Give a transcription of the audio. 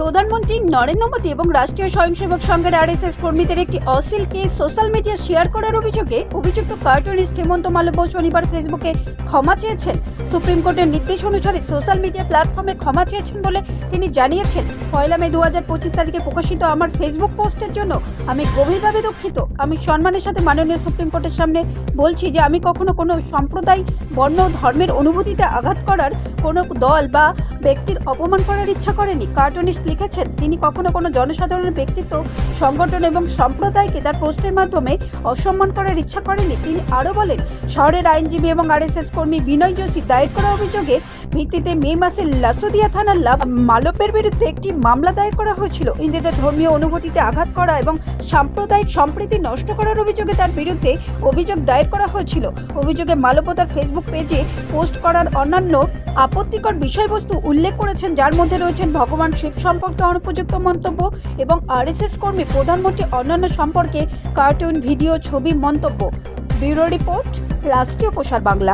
প্রধানমন্ত্রী নরেন্দ্র মোদী এবং রাষ্ট্রীয় স্বয়ংসেবক সংঘের আরএসএস কর্মীদের একটি অশ্লীল কেস সোশ্যাল মিডিয়া শেয়ার করার অভিযোগে অভিযুক্ত কার্টুনিস্ট হেমন্ত মালব্য শনিবার ফেসবুকে ক্ষমা চেয়েছেন। সুপ্রিম কোর্টের নির্দেশ অনুসারে সোশ্যাল মিডিয়া প্ল্যাটফর্মে ক্ষমা চেয়েছেন বলে তিনি জানিয়েছেন, 1 মে 2025 তারিখে প্রকাশিত আমার ফেসবুক পোস্টের জন্য আমি গভীরভাবে দুঃখিত। আমি সম্মানের সাথে মাননীয় সুপ্রিম কোর্টের সামনে বলছি যে আমি কখনো কোনো সম্প্রদায়, বর্ণ, ধর্মের অনুভূতিতে আঘাত করার, কোনো দল বা ব্যক্তির অপমান করার ইচ্ছা করেনি। কার্টুনিস্ট লিখেছেন, তিনি কখনো কোনো জনসাধারণের ব্যক্তিত্ব, সংগঠন এবং সম্প্রদায়কে তার পোস্টের মাধ্যমে অসম্মান করার ইচ্ছা করেনি। তিনি আরও বলেন, শহরের আইনজীবী এবং আরএসএস কর্মী বিনয় যোশী দায়ের করা অভিযোগের ভিত্তিতে মে মাসে লাসুদিয়া থানার মালব্যের বিরুদ্ধে একটি মামলা দায়ের করা হয়েছিল। হিন্দুদের ধর্মীয় অনুভূতিতে আঘাত করা এবং সাম্প্রদায়িক সম্প্রীতি নষ্ট করার অভিযোগে তার বিরুদ্ধে অভিযোগ দায়ের করা হয়েছিল। অভিযোগে মালব্য তার ফেসবুক পেজে পোস্ট করার অন্যান্য আপত্তিকর বিষয়বস্তু উল্লেখ করেছেন, যার মধ্যে রয়েছেন ভগবান শিব সম্পর্কে অনুপযুক্ত মন্তব্য এবং আরএসএস কর্মী, প্রধানমন্ত্রী অন্যান্য সম্পর্কে কার্টুন, ভিডিও, ছবি, মন্তব্য। ব্যুরো রিপোর্ট, রাষ্ট্রীয় প্রসার বাংলা।